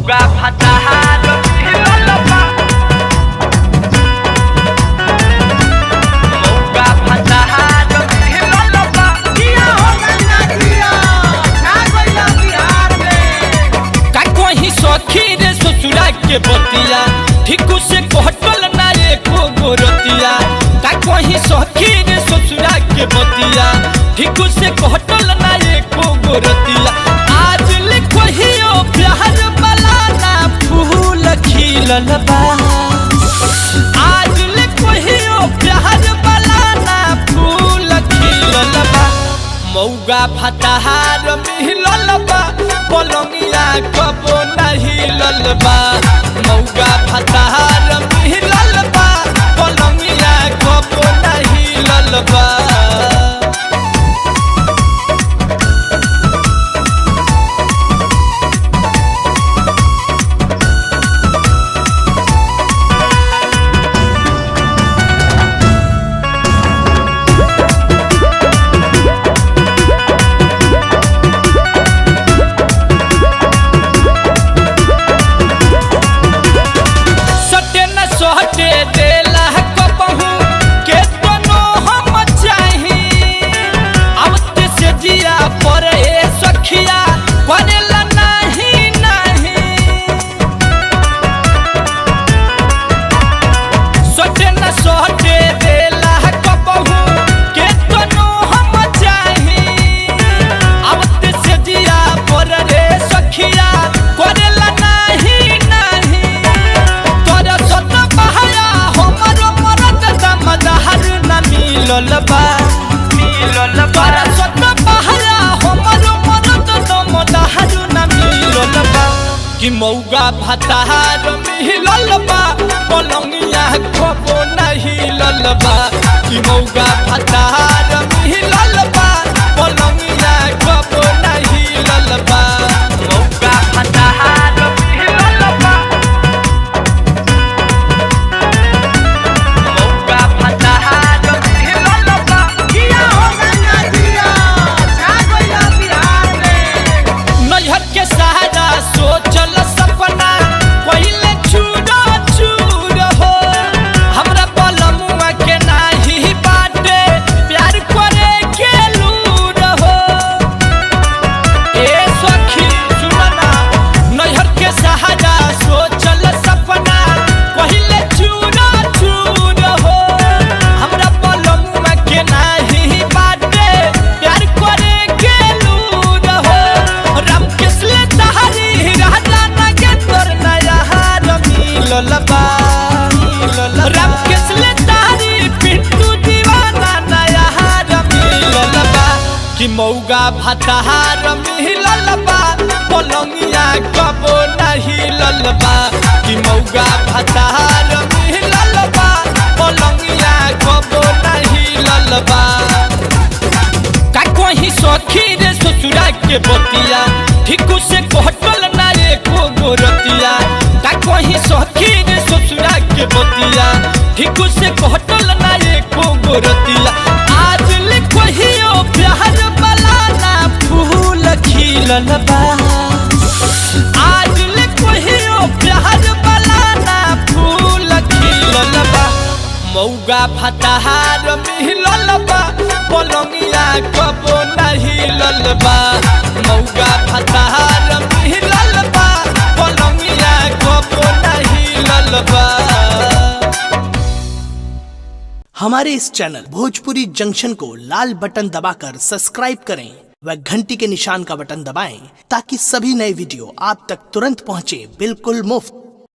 मौका फताहार मिलल बा मौका फताहार मिलल बा किया हो गंगा किया छा गइला बिहार में का कोई सखी रे ससुरा के बतिया ठीकू से कहटल ना एको गोरतिया का कोई सखी रे ससुरा के बतिया ठीकू से कहटल ना एको गोरतिया आज लिखहियो प्यार वाला ना फूल खिलल बा आज लिखहियो प्यार वाला ना फूल खिलल बा मौगा फताहार मिलल बा पलंगिया कबो नहीं ललबा मौगा फताहार मिलल बा पलंगिया कबो नहीं ललबा कि मौगा फताहार मिलल बा पलंगिया कबो नहीं ललबा कि मौगा फताहार मिलल बा पलंगिया कबो नहीं ललबा मौका फताहार मिलल बा मौका फताहार मिलल बा किया हो गंगा किया छा गइला बिहार में नैहर के सहारा सोचल सपना पहिले चूरा चूर हो हमरा पलमुआ के नाही बाटे प्यार करे के लूर हो ए सखी सुनना नैहर के सहारा सोचल सपना पहिले चूरा चूर हो हमरा पलमुआ के नाही बाटे प्यार करे के लूर हो राम किसले तहारी राजा नगेंद्र नया हार मिलल बा राम किसले तहारी पिंटू दीवाना नया हार मिलल बा कि मौगा फताहार मिलल बा पलंगिया कबो नहीं ललबा कि मौगा फताहार मिलल बा पलंगिया कबो नहीं ललबा का कोई सखी रे ससुरा के बतिया ठीकू से कहटल ना एको गोरतिया का कोई सखी रे ससुरा के बतिया ठीकू से कहटल ना एको गोरतिया आज लिखहियो प्यार वाला ना फूल खिलल बा आज लिखहियो प्यार वाला ना फूल खिलल बा मौगा फताहार मिलल बा पलंगिया कबो नहीं ललबा मौगा फताहार मिलल बा पलंगिया कबो नहीं ललबा। हमारे इस चैनल भोजपुरी जंक्शन को लाल बटन दबाकर सब्सक्राइब करें व घंटी के निशान का बटन दबाएं ताकि सभी नए वीडियो आप तक तुरंत पहुंचे बिल्कुल मुफ्त।